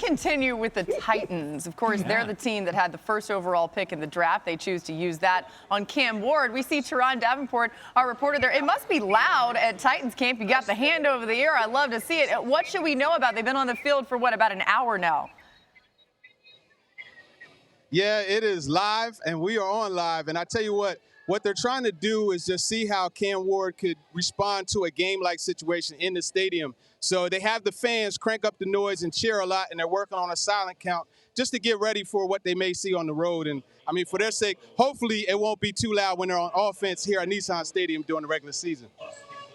continue with the Titans. Of course, they're the team that had the first overall pick in the draft. They choose to use that on Cam Ward. We see Teron Davenport, our reporter there. It must be loud at Titans camp. You got the hand over the ear. I love to see it. What should we know about? They've been on the field for, what, about an hour now? Yeah, it is live, and we are on live. And I tell you what they're trying to do is just see how Cam Ward could respond to a game-like situation in the stadium. So they have the fans crank up the noise and cheer a lot, and they're working on a silent count just to get ready for what they may see on the road. And, I mean, for their sake, hopefully it won't be too loud when they're on offense here at Nissan Stadium during the regular season.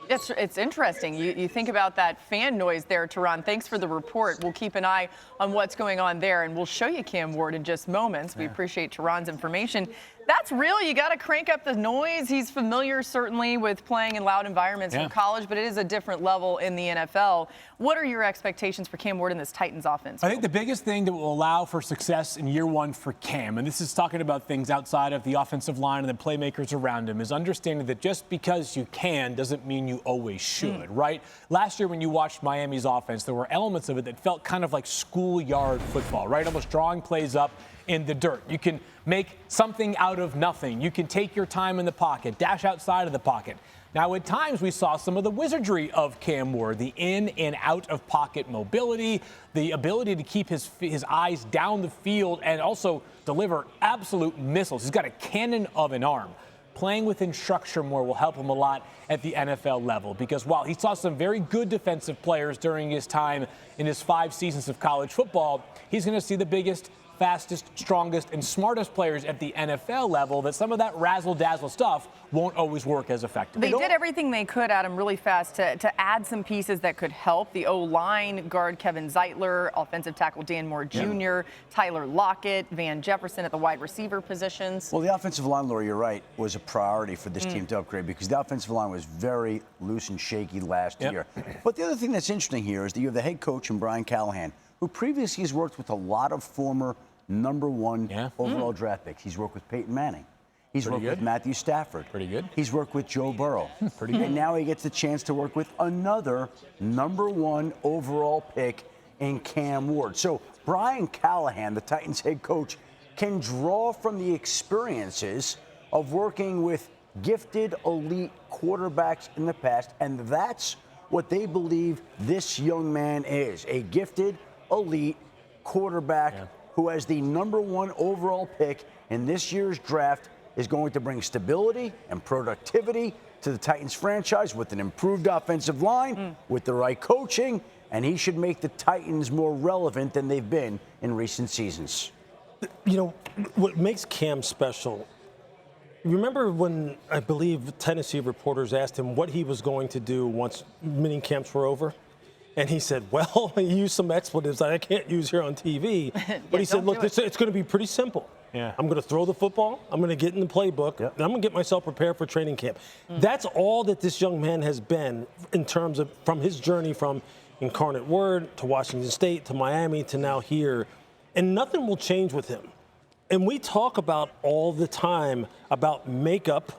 It's interesting. You think about that fan noise there, Teron. Thanks for the report. We'll keep an eye on what's going on there, and we'll show you Cam Ward in just moments. We appreciate Teron's information. That's real. You got to crank up the noise. He's familiar, certainly, with playing in loud environments in college, but it is a different level in the NFL. What are your expectations for Cam Ward in this Titans offense? I think the biggest thing that will allow for success in year one for Cam, and this is talking about things outside of the offensive line and the playmakers around him, is understanding that just because you can doesn't mean you always should, right? Last year when you watched Miami's offense, there were elements of it that felt kind of like schoolyard football, right? Almost drawing plays up in the dirt. You can make something out of nothing. You can take your time in the pocket, dash outside of the pocket. Now, at times, we saw some of the wizardry of Cam Ward, the in and out of pocket mobility, the ability to keep his eyes down the field and also deliver absolute missiles. He's got a cannon of an arm. Playing within structure more will help him a lot at the NFL level, because while he saw some very good defensive players during his time in his 5 seasons of college football, he's going to see the biggest, fastest, strongest, and smartest players at the NFL level, that some of that razzle-dazzle stuff won't always work as effectively. They did everything they could, Adam, really fast to add some pieces that could help. The O-line, guard Kevin Zeitler, offensive tackle Dan Moore Jr., Tyler Lockett, Van Jefferson at the wide receiver positions. Well, the offensive line, Laura, you're right, was a priority for this team to upgrade, because the offensive line was very loose and shaky last year. But the other thing that's interesting here is that you have the head coach in Brian Callahan, who previously has worked with a lot of former #1 overall draft picks. He's worked with Peyton Manning. He's worked with Matthew Stafford. Pretty good. He's worked with Joe Burrow. Pretty good. And now he gets the chance to work with another #1 overall pick in Cam Ward. So Brian Callahan, the Titans head coach, can draw from the experiences of working with gifted elite quarterbacks in the past, and that's what they believe this young man is, a gifted elite quarterback who has the #1 overall pick in this year's draft, is going to bring stability and productivity to the Titans franchise with an improved offensive line, with the right coaching, and he should make the Titans more relevant than they've been in recent seasons. You know, what makes Cam special, remember when I believe Tennessee reporters asked him what he was going to do once mini camps were over? And he said, well, he used some expletives that I can't use here on TV. But he said, look, it's going to be pretty simple. I'm going to throw the football. I'm going to get in the playbook. And I'm going to get myself prepared for training camp. That's all that this young man has been in terms of from his journey from Incarnate Word to Washington State to Miami to now here. And nothing will change with him. And we talk about all the time about makeup,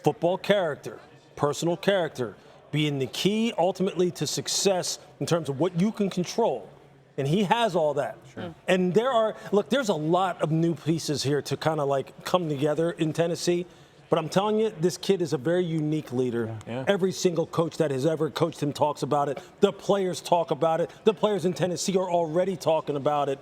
football character, personal character, being the key ultimately to success in terms of what you can control. And he has all that. And there's a lot of new pieces here to kind of like come together in Tennessee. But I'm telling you, this kid is a very unique leader. Every single coach that has ever coached him talks about it. The players talk about it. The players in Tennessee are already talking about it.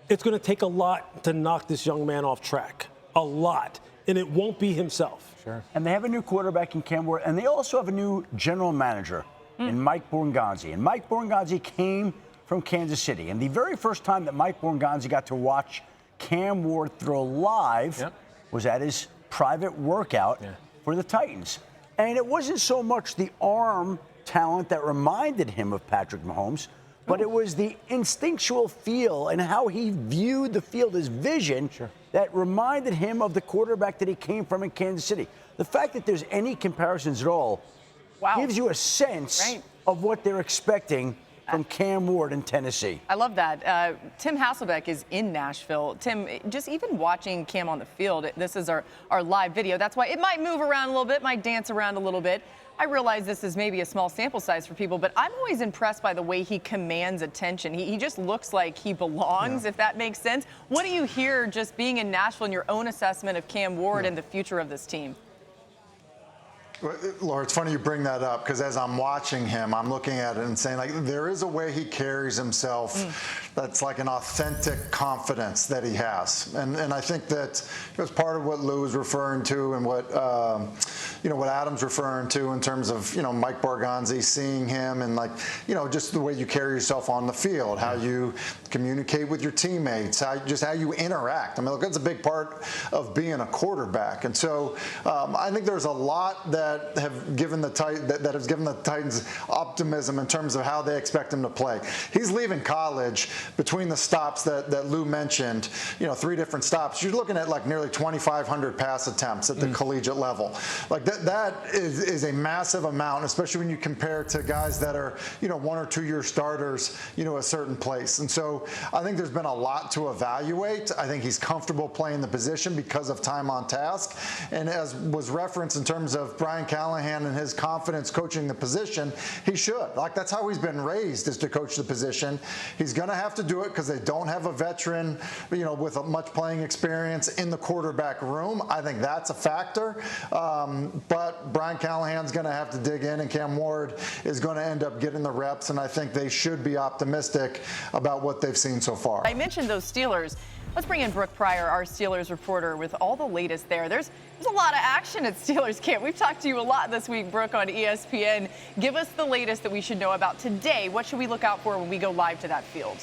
It's going to take a lot to knock this young man off track. A lot. And it won't be himself. And they have a new quarterback in Cam Ward, and they also have a new general manager in Mike Borgonzi. And Mike Borgonzi came from Kansas City. And the very first time that Mike Borgonzi got to watch Cam Ward throw live was at his private workout for the Titans. And it wasn't so much the arm talent that reminded him of Patrick Mahomes, but it was the instinctual feel and how he viewed the field, his vision, that reminded him of the quarterback that he came from in Kansas City. The fact that there's any comparisons at all gives you a sense of what they're expecting from Cam Ward in Tennessee. I love that. Tim Hasselbeck is in Nashville. Tim, just even watching Cam on the field, this is our live video. That's why it might move around a little bit, might dance around a little bit. I realize this is maybe a small sample size for people, but I'm always impressed by the way he commands attention. He just looks like he belongs, if that makes sense. What do you hear just being in Nashville and your own assessment of Cam Ward and the future of this team? Laura, it's funny you bring that up because as I'm watching him, I'm looking at it and saying, like, there is a way he carries himself that's like an authentic confidence that he has. And I think that it was part of what Lou was referring to and what, what Adam's referring to in terms of, Mike Borgonzi seeing him and, like, just the way you carry yourself on the field, how you communicate with your teammates, how you interact. I mean, look, that's a big part of being a quarterback. And so I think there's a lot that have given the Titans optimism in terms of how they expect him to play. He's leaving college between the stops that Lou mentioned, 3 different stops. You're looking at like nearly 2,500 pass attempts at the collegiate level. Like that is a massive amount, especially when you compare to guys that are, 1 or 2 year starters, a certain place. And so I think there's been a lot to evaluate. I think he's comfortable playing the position because of time on task. And as was referenced in terms of Brian Callahan and his confidence coaching the position, he should. Like, that's how he's been raised, is to coach the position. He's going to have to do it because they don't have a veteran, with much playing experience in the quarterback room. I think that's a factor. But Brian Callahan's going to have to dig in, and Cam Ward is going to end up getting the reps, and I think they should be optimistic about what they've seen so far. I mentioned those Steelers. Let's bring in Brooke Pryor, our Steelers reporter, with all the latest there. There's a lot of action at Steelers camp. We've talked to you a lot this week, Brooke, on ESPN. Give us the latest that we should know about today. What should we look out for when we go live to that field?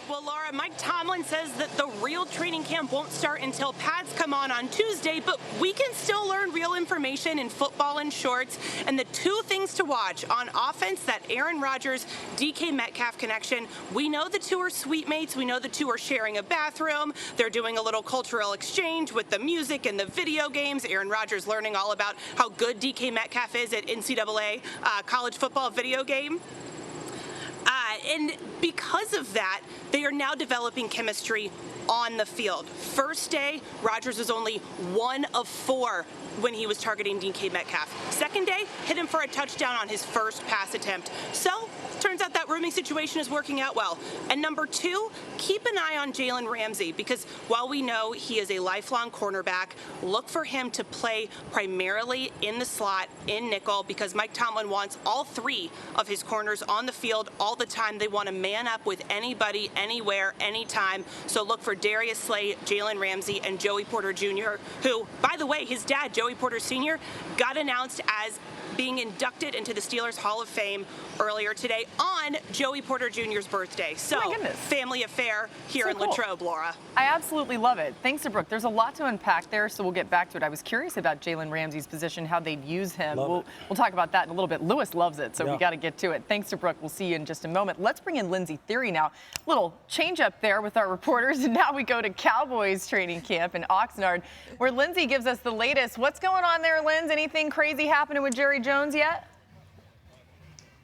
Well, Laura, Mike Tomlin says that the real training camp won't start until pads come on Tuesday, but we can still learn real information in football and shorts. And the 2 things to watch on offense, that Aaron Rodgers, DK Metcalf connection. We know the 2 are suite mates. We know the 2 are sharing a bathroom. They're doing a little cultural exchange with the music and the video games. Aaron Rodgers learning all about how good DK Metcalf is at NCAA college football video game. And because of that, they are now developing chemistry on the field. First day, Rodgers was only 1 of 4 when he was targeting DK Metcalf. Second day, hit him for a touchdown on his first pass attempt. So, turns out that rooming situation is working out well. And number 2, keep an eye on Jalen Ramsey, because while we know he is a lifelong cornerback, look for him to play primarily in the slot, in nickel, because Mike Tomlin wants all 3 of his corners on the field all the time. They want to man up with anybody, anywhere, anytime. So look for Darius Slay, Jalen Ramsey, and Joey Porter Jr., who, by the way, his dad, Joey Porter Sr., got announced as being inducted into the Steelers Hall of Fame earlier today on Joey Porter Jr.'s birthday. So, family affair here in Latrobe, Laura. I absolutely love it. Thanks to Brooke. There's a lot to unpack there, so we'll get back to it. I was curious about Jalen Ramsey's position, how they'd use him. We'll talk about that in a little bit. Lewis loves it, so we got to get to it. Thanks to Brooke. We'll see you in just a moment. Let's bring in Lindsay Theory now. Little change up there with our reporters, and now we go to Cowboys training camp in Oxnard, where Lindsay gives us the latest. What's going on there, Linz? Anything crazy happening with Jerry Jones yet?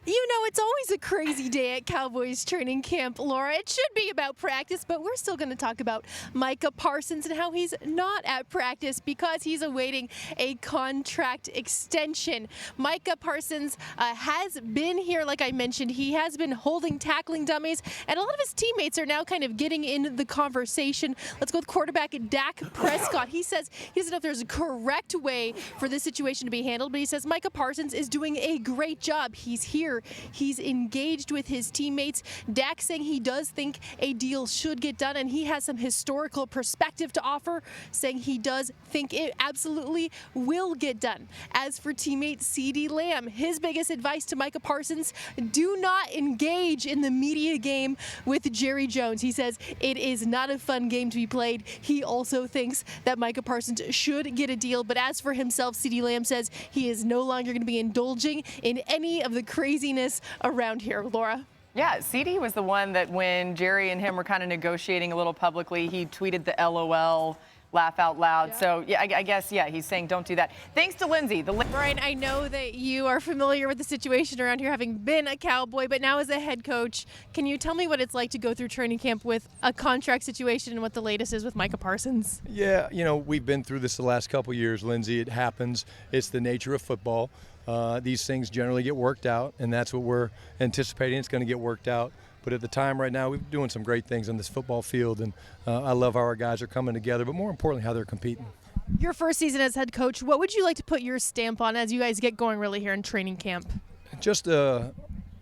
You know, it's always a crazy day at Cowboys training camp, Laura. It should be about practice, but we're still going to talk about Micah Parsons and how he's not at practice because he's awaiting a contract extension. Micah Parsons has been here, like I mentioned. He has been holding tackling dummies, and a lot of his teammates are now kind of getting in the conversation. Let's go with quarterback Dak Prescott. He says he doesn't know if there's a correct way for this situation to be handled, but he says Micah Parsons is doing a great job. He's here. He's engaged with his teammates. Dak saying he does think a deal should get done, and he has some historical perspective to offer, saying he does think it absolutely will get done. As for teammate CeeDee Lamb, his biggest advice to Micah Parsons, do not engage in the media game with Jerry Jones. He says it is not a fun game to be played. He also thinks that Micah Parsons should get a deal, but as for himself, CeeDee Lamb says he is no longer going to be indulging in any of the craziness around here. Laura? Yeah, CeeDee was the one that when Jerry and him were kind of negotiating a little publicly, he tweeted the LOL laugh out loud. Yeah. So, yeah, I guess, yeah, he's saying don't do that. Thanks to Lindsay. Brian, I know that you are familiar with the situation around here, having been a Cowboy, but now as a head coach, can you tell me what it's like to go through training camp with a contract situation and what the latest is with Micah Parsons? Yeah, we've been through this the last couple of years, Lindsay. It happens. It's the nature of football. These things generally get worked out, and that's what we're anticipating. It's going to get worked out. But at the time right now, we're doing some great things on this football field, and I love how our guys are coming together, but more importantly, how they're competing. Your first season as head coach, what would you like to put your stamp on as you guys get going really here in training camp? Just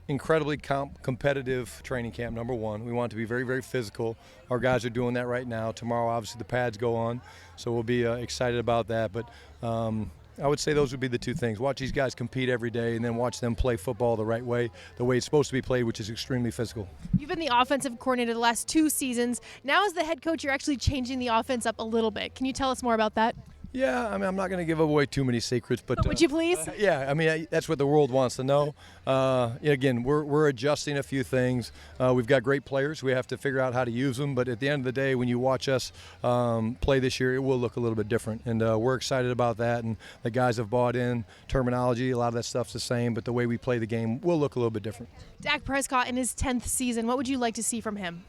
incredibly competitive training camp, number one. We want it to be very, very physical. Our guys are doing that right now. Tomorrow, obviously, the pads go on, so we'll be excited about that. But I would say those would be the two things. Watch these guys compete every day and then watch them play football the right way, the way it's supposed to be played, which is extremely physical. You've been the offensive coordinator the last 2 seasons. Now as the head coach, you're actually changing the offense up a little bit. Can you tell us more about that? Yeah, I mean, I'm not going to give away too many secrets, but would you please? Yeah, I mean, that's what the world wants to know. Again, we're adjusting a few things. We've got great players. We have to figure out how to use them. But at the end of the day, when you watch us play this year, it will look a little bit different. And we're excited about that. And the guys have bought in terminology. A lot of that stuff's the same, but the way we play the game will look a little bit different. Dak Prescott in his 10th season, what would you like to see from him?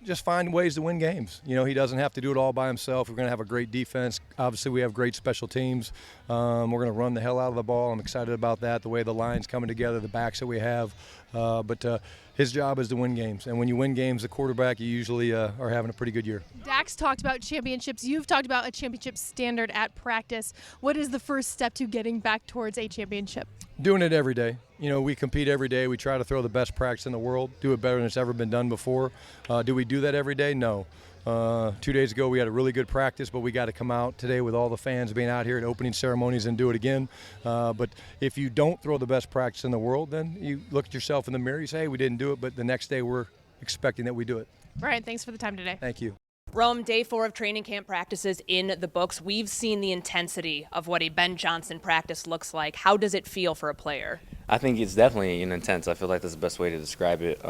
Just find ways to win games. He doesn't have to do it all by himself. We're going to have a great defense. Obviously, we have great special teams. We're going to run the hell out of the ball. I'm excited about that, the way the line's coming together, the backs that we have. But his job is to win games. And when you win games, the quarterback, you usually are having a pretty good year. Dak's talked about championships. You've talked about a championship standard at practice. What is the first step to getting back towards a championship? Doing it every day. We compete every day. We try to throw the best practice in the world, do it better than it's ever been done before. Do we do that every day? No. 2 days ago, we had a really good practice, but we got to come out today with all the fans being out here at opening ceremonies and do it again. But if you don't throw the best practice in the world, then you look at yourself in the mirror, you say, hey, we didn't do it, but the next day we're expecting that we do it. Brian, thanks for the time today. Thank you. Rome, day 4 of training camp practices in the books. We've seen the intensity of what a Ben Johnson practice looks like. How does it feel for a player? I think it's definitely intense. I feel like that's the best way to describe it.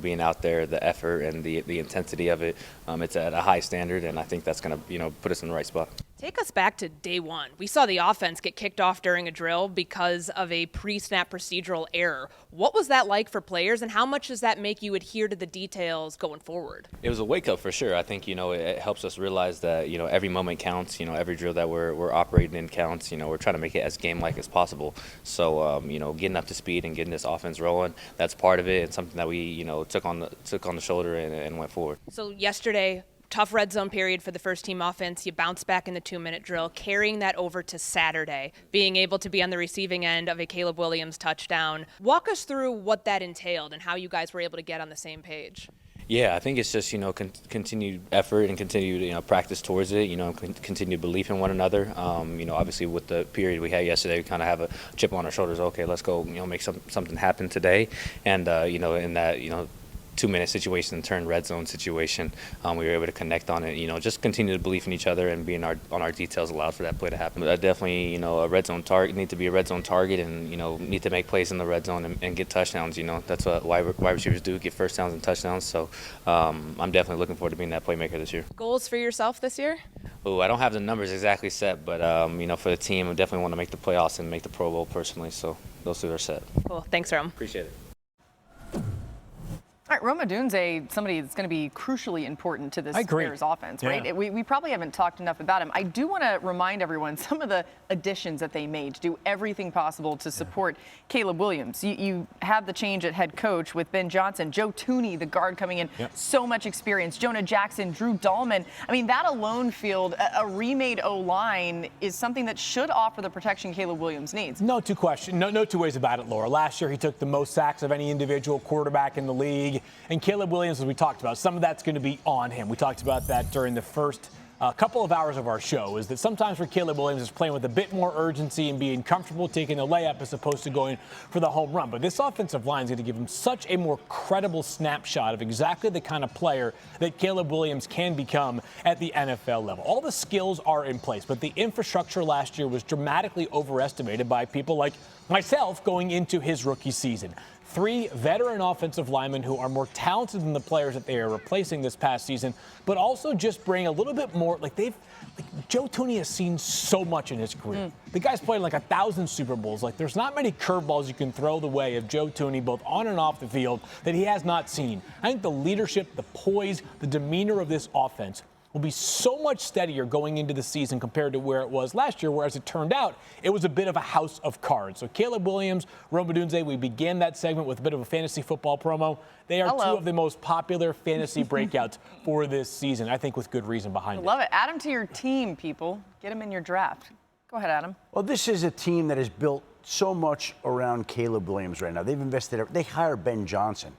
Being out there, the effort and the intensity of it, it's at a high standard, and I think that's going to, put us in the right spot. Take us back to day 1. We saw the offense get kicked off during a drill because of a pre-snap procedural error. What was that like for players, and how much does that make you adhere to the details going forward? It was a wake-up for sure. I think, it helps us realize that, every moment counts. Every drill that we're operating in counts. We're trying to make it as game-like as possible. So, getting up to speed and getting this offense rolling, that's part of it, and something that we, took on the shoulder and went forward. So yesterday, tough red zone period for the first team offense. You bounce back in the 2-minute drill, carrying that over to Saturday, being able to be on the receiving end of a Caleb Williams touchdown. Walk us through what that entailed and how you guys were able to get on the same page. Yeah, I think it's just, continued effort and continued, practice towards it, continued belief in one another. Obviously with the period we had yesterday, we kind of have a chip on our shoulders. Okay, let's go, make something happen today. And, in that, 2-minute situation turn red zone situation, we were able to connect on it. Just continue to believe in each other and being on our details allowed for that play to happen. But definitely, a red zone target, need to be a red zone target, and need to make plays in the red zone and get touchdowns. That's what wide receivers do, get first downs and touchdowns. So I'm definitely looking forward to being that playmaker this year. Goals for yourself this year? Oh, I don't have the numbers exactly set, but for the team, I definitely want to make the playoffs and make the Pro Bowl personally. So those 2 are set. Cool. Thanks, Rome. Appreciate it. All right, Rome Odunze, somebody that's going to be crucially important to this Bears offense, right? Yeah. We probably haven't talked enough about him. I do want to remind everyone some of the additions that they made to do everything possible to support Caleb Williams. You have the change at head coach with Ben Johnson, Joe Tooney, the guard coming in, so much experience, Jonah Jackson, Drew Dahlman. I mean, that alone field, a remade O-line is something that should offer the protection Caleb Williams needs. No two ways about it, Laura. Last year, he took the most sacks of any individual quarterback in the league. And Caleb Williams, as we talked about, some of that's going to be on him. We talked about that during the first couple of hours of our show, is that sometimes where Caleb Williams is playing with a bit more urgency and being comfortable taking a layup as opposed to going for the home run. But this offensive line is going to give him such a more credible snapshot of exactly the kind of player that Caleb Williams can become at the NFL level. All the skills are in place, but the infrastructure last year was dramatically overestimated by people like myself going into his rookie season. 3 veteran offensive linemen who are more talented than the players that they are replacing this past season, but also just bring a little bit more. Joe Thuney has seen so much in his career. The guy's played like 1,000 Super Bowls. There's not many curveballs you can throw the way of Joe Thuney, both on and off the field, that he has not seen. I think the leadership, the poise, the demeanor of this offense will be so much steadier going into the season compared to where it was last year, where, as it turned out, it was a bit of a house of cards. So Caleb Williams, Rome Odunze, we began that segment with a bit of a fantasy football promo. They are 2 of the most popular fantasy breakouts for this season, I think with good reason behind it. Love it. Add them to your team, people. Get them in your draft. Go ahead, Adam. Well, this is a team that is built so much around Caleb Williams right now. They've invested. They hired Ben Johnson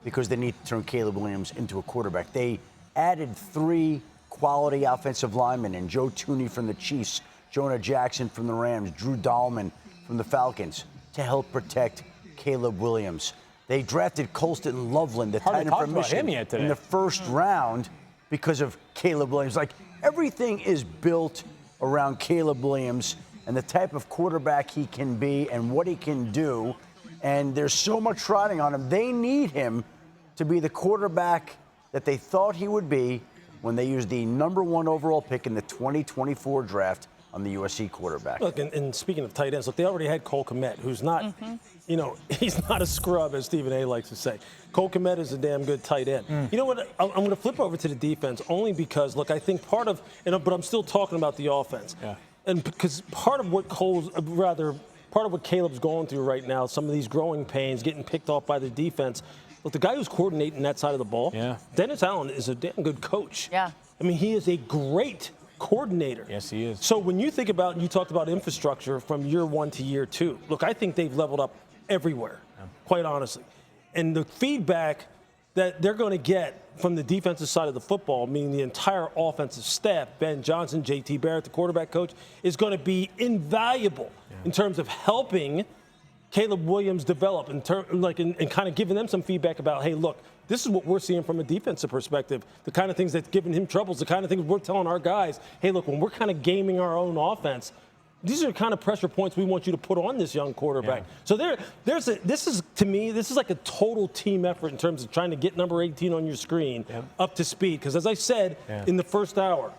because they need to turn Caleb Williams into a quarterback. They added 3 quality offensive linemen, and Joe Thuney from the Chiefs, Jonah Jackson from the Rams, Drew Dahlman from the Falcons, to help protect Caleb Williams. They drafted Colston Loveland, the tight end from Michigan, in the first round because of Caleb Williams. Everything is built around Caleb Williams and the type of quarterback he can be and what he can do. And there's so much riding on him. They need him to be the quarterback that they thought he would be when they used the #1 overall pick in the 2024 draft on the USC quarterback. Look, and speaking of tight ends, they already had Cole Kmet, who's not, he's not a scrub, as Stephen A. likes to say. Cole Kmet is a damn good tight end. You know what? I'm going to flip over to the defense only because, look, I think part of, but I'm still talking about the offense. Yeah. And because part of what Caleb's going through right now, some of these growing pains, getting picked off by the defense. Look, the guy who's coordinating that side of the ball, Dennis Allen, is a damn good coach. Yeah. I mean, he is a great coordinator. Yes, he is. So when you think about, you talked about infrastructure from year 1 to year 2. Look, I think they've leveled up everywhere, quite honestly. And the feedback that they're going to get from the defensive side of the football, meaning the entire offensive staff, Ben Johnson, JT Barrett, the quarterback coach, is going to be invaluable in terms of helping Caleb Williams develop and kind of giving them some feedback about, hey, look, this is what we're seeing from a defensive perspective. The kind of things that's giving him troubles, the kind of things we're telling our guys, hey, look, when we're kind of gaming our own offense, these are the kind of pressure points we want you to put on this young quarterback. So this is like a total team effort in terms of trying to get number 18 on your screen up to speed. Because as I said in the first hour,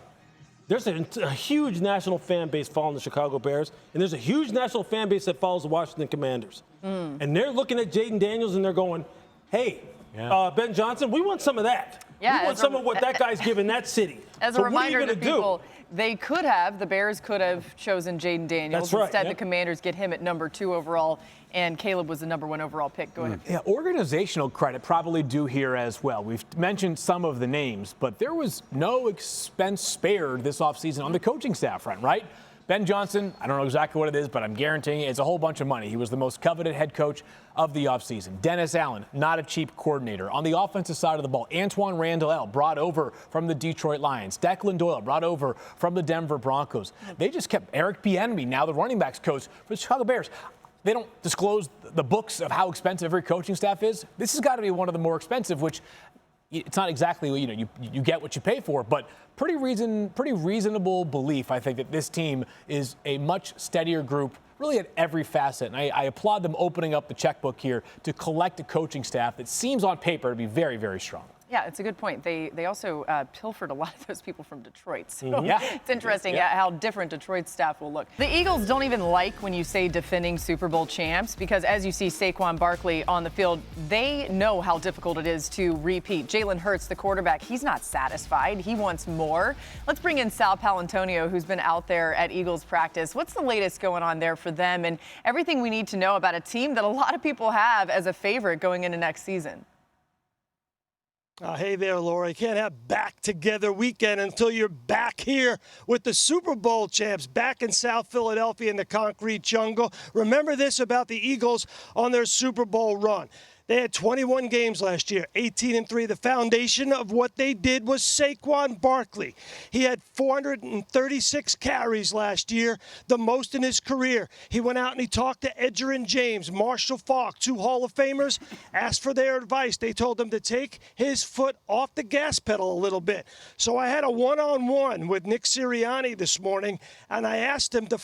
there's a huge national fan base following the Chicago Bears, and there's a huge national fan base that follows the Washington Commanders. And they're looking at Jaden Daniels, and they're going, hey, Ben Johnson, we want some of that. We want some of what that guy's giving that city. As a reminder to people, the Bears could have chosen Jaden Daniels. That's right. Instead, the Commanders get him at #2 overall, and Caleb was the #1 overall pick. Go ahead. Yeah, organizational credit probably due here as well. We've mentioned some of the names, but there was no expense spared this offseason on the coaching staff front, right? Ben Johnson, I don't know exactly what it is, but I'm guaranteeing it's a whole bunch of money. He was the most coveted head coach of the offseason. Dennis Allen, not a cheap coordinator. On the offensive side of the ball, Antoine Randall, brought over from the Detroit Lions. Declan Doyle, brought over from the Denver Broncos. They just kept Eric Bieniemy, now the running backs coach for the Chicago Bears. They don't disclose the books of how expensive every coaching staff is. This has got to be one of the more expensive, which it's not exactly, you get what you pay for, but pretty reasonable belief, I think, that this team is a much steadier group really at every facet. And I applaud them opening up the checkbook here to collect a coaching staff that seems on paper to be very, very strong. Yeah, it's a good point. They also pilfered a lot of those people from Detroit. So it's interesting how different Detroit's staff will look. The Eagles don't even like when you say defending Super Bowl champs because as you see Saquon Barkley on the field, they know how difficult it is to repeat. Jalen Hurts, the quarterback, he's not satisfied. He wants more. Let's bring in Sal Paolantonio, who's been out there at Eagles practice. What's the latest going on there for them and everything we need to know about a team that a lot of people have as a favorite going into next season? Hey there, Laura. You can't have back-together weekend until you're back here with the Super Bowl champs back in South Philadelphia in the concrete jungle. Remember this about the Eagles on their Super Bowl run. They had 21 games last year, 18-3. The foundation of what they did was Saquon Barkley. He had 436 carries last year, the most in his career. He went out and he talked to Edgerrin James, Marshall Faulk, 2 Hall of Famers, asked for their advice. They told him to take his foot off the gas pedal a little bit. So I had a one-on-one with Nick Sirianni this morning, and I asked him to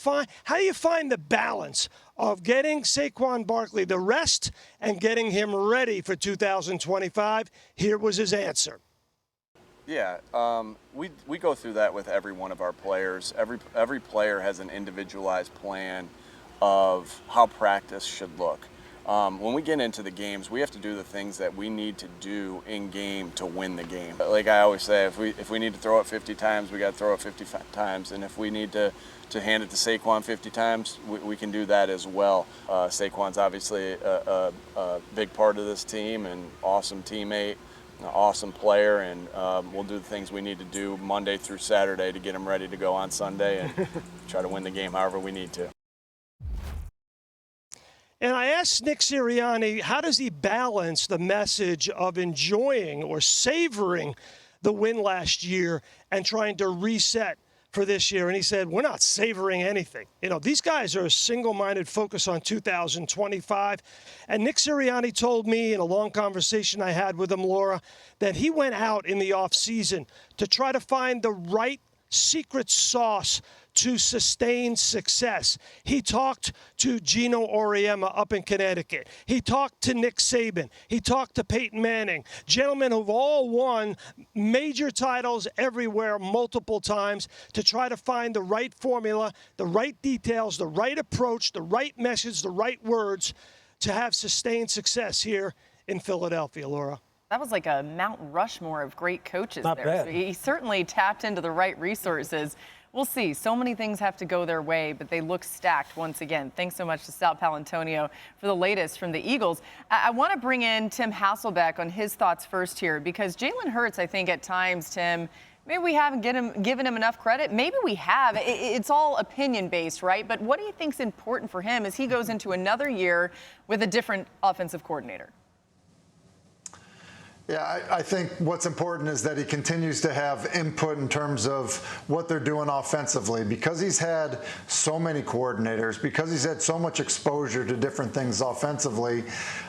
how do you find the balance of getting Saquon Barkley the rest and getting him ready for 2025. Here was his answer. Yeah, we go through that with every one of our players. Every player has an individualized plan of how practice should look. When we get into the games, we have to do the things that we need to do in game to win the game. Like I always say, if we need to throw it 50 times, we got to throw it 50 times. And if we need to hand it to Saquon 50 times, we can do that as well. Saquon's obviously a big part of this team and awesome teammate, an awesome player, and we'll do the things we need to do Monday through Saturday to get him ready to go on Sunday and try to win the game however we need to. And I asked Nick Sirianni, how does he balance the message of enjoying or savoring the win last year and trying to reset for this year? And he said, we're not savoring anything. You know, these guys are a single-minded focus on 2025. And Nick Sirianni told me in a long conversation I had with him, Laura, that he went out in the offseason to try to find the right secret sauce to sustain success. He talked to Gino Auriemma up in Connecticut. He talked to Nick Saban. He talked to Peyton Manning, gentlemen who've all won major titles everywhere multiple times, to try to find the right formula, the right details, the right approach, the right message, the right words to have sustained success here in Philadelphia, Laura. That was like a Mount Rushmore of great coaches Not there. bad. So he certainly tapped into the right resources. We'll see. So many things have to go their way, but they look stacked once again. Thanks so much to Sal Paolantonio for the latest from the Eagles. I want to bring in Tim Hasselbeck on his thoughts first here, because Jalen Hurts, I think at times, Tim, maybe we haven't given him enough credit. Maybe we have. It's all opinion-based, right? But what do you think is important for him as he goes into another year with a different offensive coordinator? Yeah, I think what's important is that he continues to have input in terms of what they're doing offensively, because he's had so many coordinators, because he's had so much exposure to different things offensively.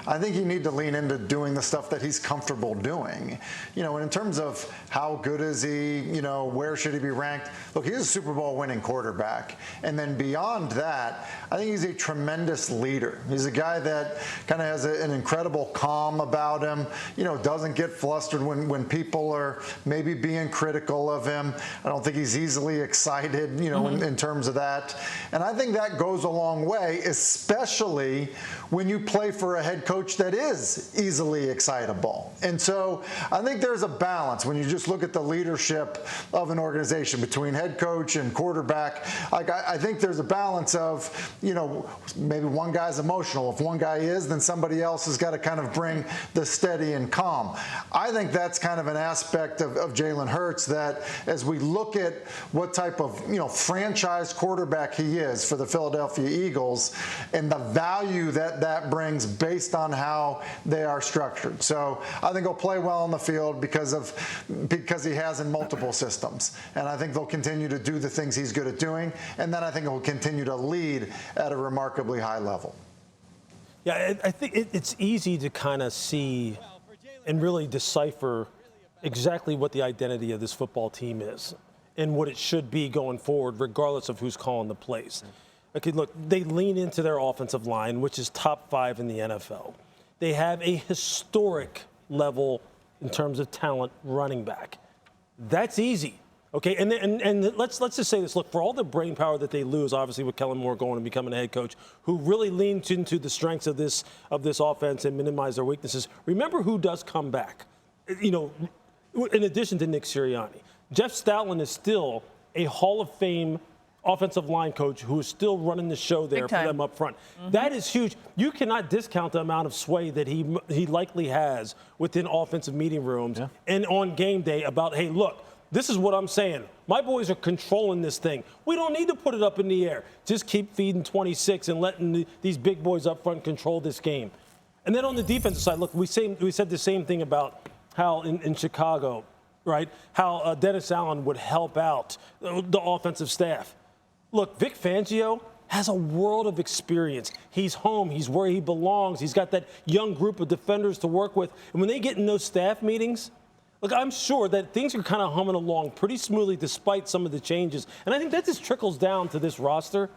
I think you need to lean into doing the stuff that he's comfortable doing. You know, and in terms of how good is he, you know, where should he be ranked? Look, he's a Super Bowl winning quarterback. And then beyond that, I think he's a tremendous leader. He's a guy that kind of has an incredible calm about him, you know, doesn't get flustered when people are maybe being critical of him. I don't think he's easily excited, you know, in terms of that. And I think that goes a long way, especially when you play for a head coach that is easily excitable. And so I think there's a balance when you just look at the leadership of an organization between head coach and quarterback. Like I think there's a balance of, you know, maybe one guy's emotional. If one guy is, then somebody else has got to kind of bring the steady and calm. I think that's kind of an aspect of Jalen Hurts that, as we look at what type of, you know, franchise quarterback he is for the Philadelphia Eagles, and the value that brings based on how they are structured. So I think he'll play well on the field because he has in multiple systems, and I think they'll continue to do the things he's good at doing, and then I think he'll continue to lead at a remarkably high level. Yeah, I think it's easy to kind of see and really decipher exactly what the identity of this football team is and what it should be going forward, regardless of who's calling the plays. Okay, look, they lean into their offensive line, which is top 5 in the NFL. They have a historic level in terms of talent running back. That's easy. Okay, and let's just say this. Look, for all the brain power that they lose, obviously with Kellen Moore going and becoming a head coach, who really leans into the strengths of this offense and minimize their weaknesses. Remember who does come back. You know, in addition to Nick Sirianni, Jeff Stoutland is still a Hall of Fame offensive line coach who is still running the show there for them up front. That is huge. You cannot discount the amount of sway that he likely has within offensive meeting rooms and on game day about, hey, look, this is what I'm saying. My boys are controlling this thing. We don't need to put it up in the air. Just keep feeding 26 and letting these big boys up front control this game. And then on the defensive side, look, we said the same thing about how in Chicago, right, how Dennis Allen would help out the offensive staff. Look, Vic Fangio has a world of experience. He's home. He's where he belongs. He's got that young group of defenders to work with. And when they get in those staff meetings, look, I'm sure that things are kind of humming along pretty smoothly despite some of the changes. And I think that just trickles down to this roster.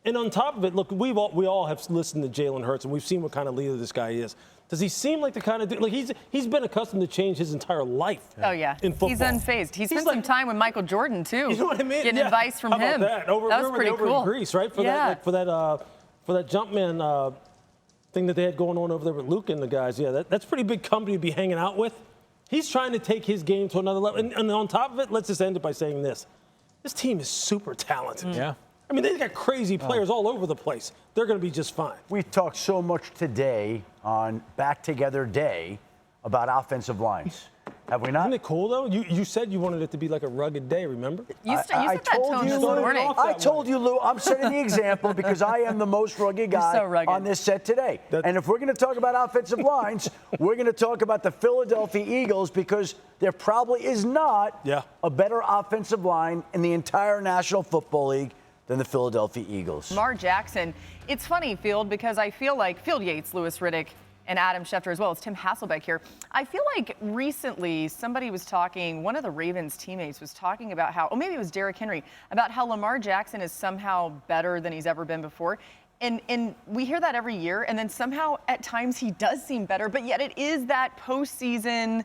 And on top of it, look, we all have listened to Jalen Hurts, and we've seen what kind of leader this guy is. Does he seem like the kind of dude? Like he's been accustomed to change his entire life. Oh yeah, in football. He's unfazed. He spent some time with Michael Jordan too. You know what I mean? Getting advice from How about him. That was pretty cool. In Greece, right? For that Jumpman thing that they had going on over there with Luke and the guys. Yeah, that's pretty big company to be hanging out with. He's trying to take his game to another level. And on top of it, let's just end it by saying this: this team is super talented. Yeah. I mean, they've got crazy players all over the place. They're going to be just fine. We talked so much today on Back Together Day about offensive lines. Have we not? Isn't it cool, though? You said you wanted it to be like a rugged day, remember? You set that tone this morning. I told you, Lou, I'm setting the example because I am the most rugged guy on this set today. And if we're going to talk about offensive lines, we're going to talk about the Philadelphia Eagles because there probably is not a better offensive line in the entire National Football League than the Philadelphia Eagles. Lamar Jackson. It's funny, Field, because I feel like Field Yates, Louis Riddick, and Adam Schefter as well as Tim Hasselbeck here. I feel like recently somebody was talking, one of the Ravens teammates was talking about how, maybe it was Derrick Henry, about how Lamar Jackson is somehow better than he's ever been before. And we hear that every year, and then somehow at times he does seem better, but yet it is that postseason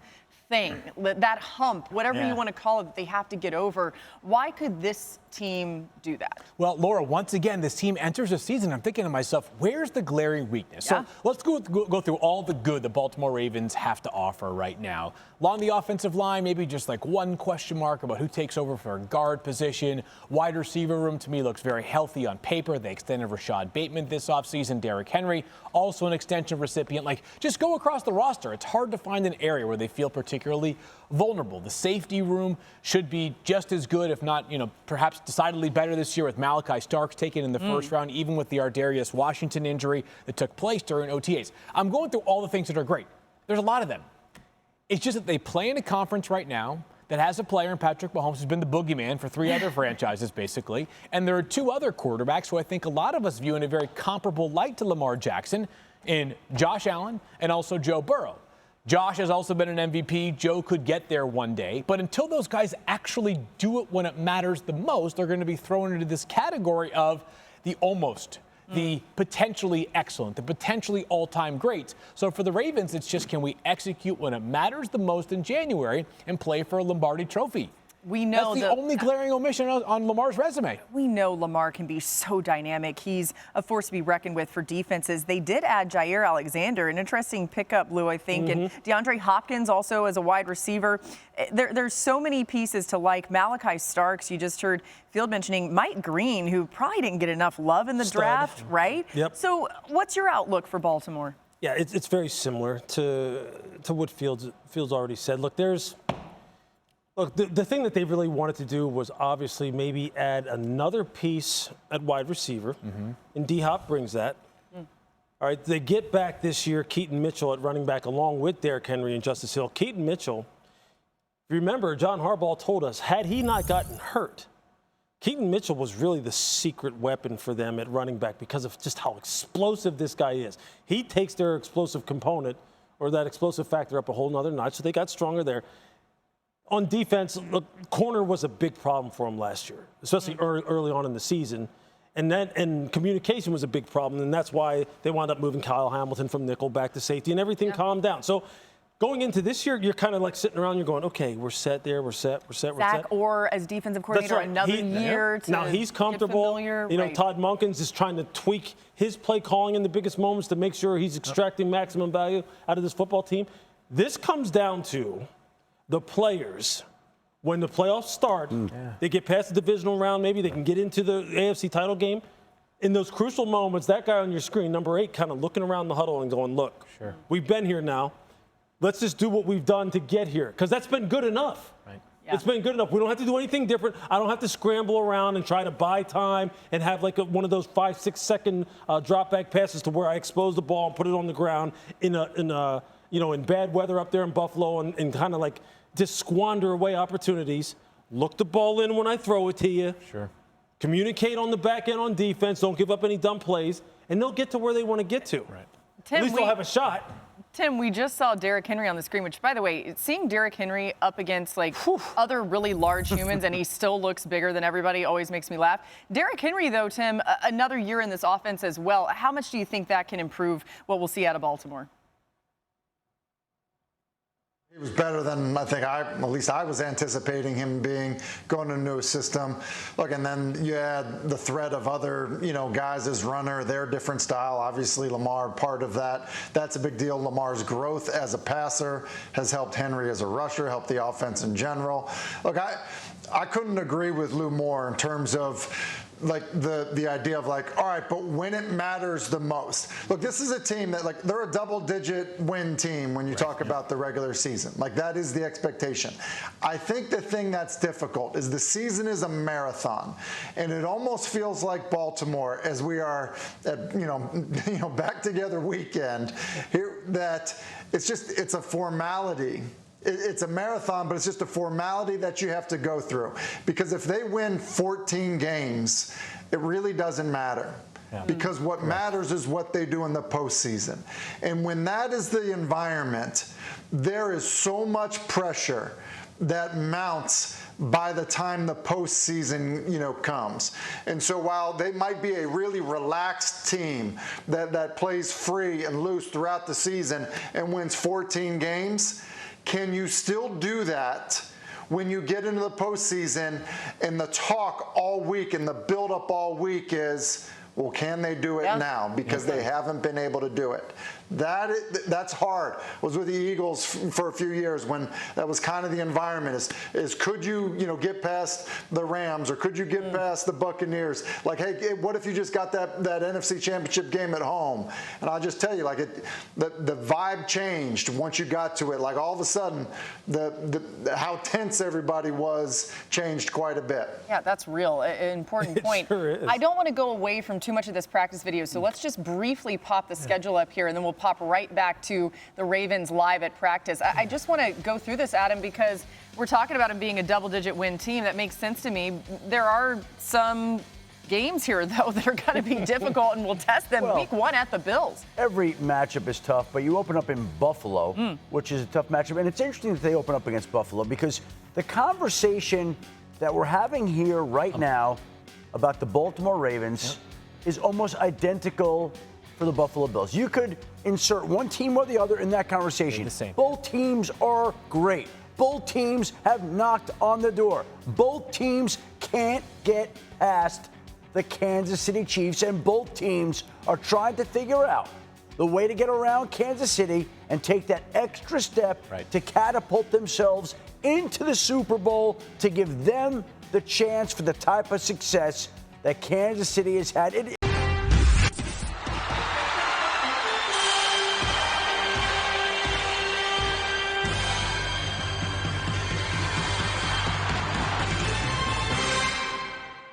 thing, that hump, whatever you want to call it, that they have to get over. Why could this team do that? Well, Laura, once again, this team enters a season. I'm thinking to myself, where's the glaring weakness? So let's go through all the good the Baltimore Ravens have to offer right now. Along the offensive line, maybe just like one question mark about who takes over for a guard position. Wide receiver room, to me, looks very healthy on paper. They extended Rashad Bateman this offseason. Derrick Henry, also an extension recipient. Like, just go across the roster. It's hard to find an area where they feel particularly vulnerable. The safety room should be just as good, if not, perhaps decidedly better this year with Malachi Starks taken in the first round, even with the Ardarius Washington injury that took place during OTAs. I'm going through all the things that are great. There's a lot of them. It's just that they play in a conference right now that has a player in Patrick Mahomes who's been the boogeyman for three other franchises, basically. And there are two other quarterbacks who I think a lot of us view in a very comparable light to Lamar Jackson in Josh Allen and also Joe Burrow. Josh has also been an MVP. Joe could get there one day. But until those guys actually do it when it matters the most, they're going to be thrown into this category of the almost, the potentially excellent, the potentially all-time greats. So for the Ravens, it's just, can we execute when it matters the most in January and play for a Lombardi trophy? We know that's the only glaring omission on Lamar's resume. We know Lamar can be so dynamic. He's a force to be reckoned with for defenses. They did add Jair Alexander, an interesting pickup, Lou, I think, and DeAndre Hopkins also as a wide receiver. There's so many pieces to like. Malachi Starks, you just heard Field mentioning. Mike Green, who probably didn't get enough love in the draft, right? Yep. So what's your outlook for Baltimore? Yeah, it's very similar to what Fields already said. Look, the thing that they really wanted to do was obviously maybe add another piece at wide receiver, and D-Hop brings that. All right, they get back this year Keaton Mitchell at running back along with Derrick Henry and Justice Hill. Keaton Mitchell, if you remember, John Harbaugh told us, had he not gotten hurt, Keaton Mitchell was really the secret weapon for them at running back because of just how explosive this guy is. He takes their explosive component or that explosive factor up a whole nother notch, so they got stronger there. On defense, look, corner was a big problem for him last year, especially early on in the season. And communication was a big problem, and that's why they wound up moving Kyle Hamilton from nickel back to safety, and everything calmed down. So going into this year, you're kind of like sitting around, you're going, okay, we're set there, we're set. Zach Orr as defensive coordinator, another year to now he's comfortable. Todd Munkins is trying to tweak his play calling in the biggest moments to make sure he's extracting maximum value out of this football team. This comes down to the players, when the playoffs start, they get past the divisional round, maybe they can get into the AFC title game. In those crucial moments, that guy on your screen, number 8, kind of looking around the huddle and going, look, we've been here now. Let's just do what we've done to get here, because that's been good enough. Right. Yeah. It's been good enough. We don't have to do anything different. I don't have to scramble around and try to buy time and have like one of those 5-6 second drop back passes to where I expose the ball and put it on the ground in bad weather up there in Buffalo and kind of like just squander away opportunities. Look the ball in when I throw it to you. Sure. Communicate on the back end on defense. Don't give up any dumb plays. And they'll get to where they want to get to. Right. Tim, at least they'll have a shot. Tim, we just saw Derrick Henry on the screen, which, by the way, seeing Derrick Henry up against other really large humans and he still looks bigger than everybody always makes me laugh. Derrick Henry, though, Tim, another year in this offense as well. How much do you think that can improve what we'll see out of Baltimore? He was better than at least I was anticipating him being going to a new system. Look, and then you add the threat of other, guys as runner, their different style. Obviously, Lamar, part of that. That's a big deal. Lamar's growth as a passer has helped Henry as a rusher, helped the offense in general. Look, I couldn't agree with Lou more in terms of the idea of all right, but when it matters the most. Look, this is a team that they're a double-digit win team when you talk about the regular season. That is the expectation. I think the thing that's difficult is the season is a marathon, and it almost feels like Baltimore as we are at back together weekend here, that it's a formality. It's a marathon, but it's just a formality that you have to go through. Because if they win 14 games, it really doesn't matter. Yeah. Because what matters is what they do in the postseason. And when that is the environment, there is so much pressure that mounts by the time the postseason, comes. And so while they might be a really relaxed team that plays free and loose throughout the season and wins 14 games, can you still do that when you get into the postseason and the talk all week and the build-up all week is, well, can they do it now? Because they haven't been able to do it. That's hard. I was with the Eagles for a few years when that was kind of the environment is could you get past the Rams or could you get past the Buccaneers? Hey, what if you just got that NFC Championship game at home? And I'll just tell you, the vibe changed once you got to it. All of a sudden, how tense everybody was changed quite a bit. Yeah, that's real. An important point. Sure is. I don't want to go away from too much of this practice video, so let's just briefly pop the schedule up here, and then we'll pop right back to the Ravens live at practice. I just want to go through this, Adam, because we're talking about them being a double-digit win team. That makes sense to me. There are some games here, though, that are going to be difficult, and we'll test them. Week 1 at the Bills. Every matchup is tough, but you open up in Buffalo, which is a tough matchup. And it's interesting that they open up against Buffalo because the conversation that we're having here right now about the Baltimore Ravens is almost identical for the Buffalo Bills. You could insert one team or the other in that conversation. Both teams are great. Both teams have knocked on the door. Both teams can't get past the Kansas City Chiefs, and both teams are trying to figure out the way to get around Kansas City and take that extra step to catapult themselves into the Super Bowl to give them the chance for the type of success that Kansas City has had.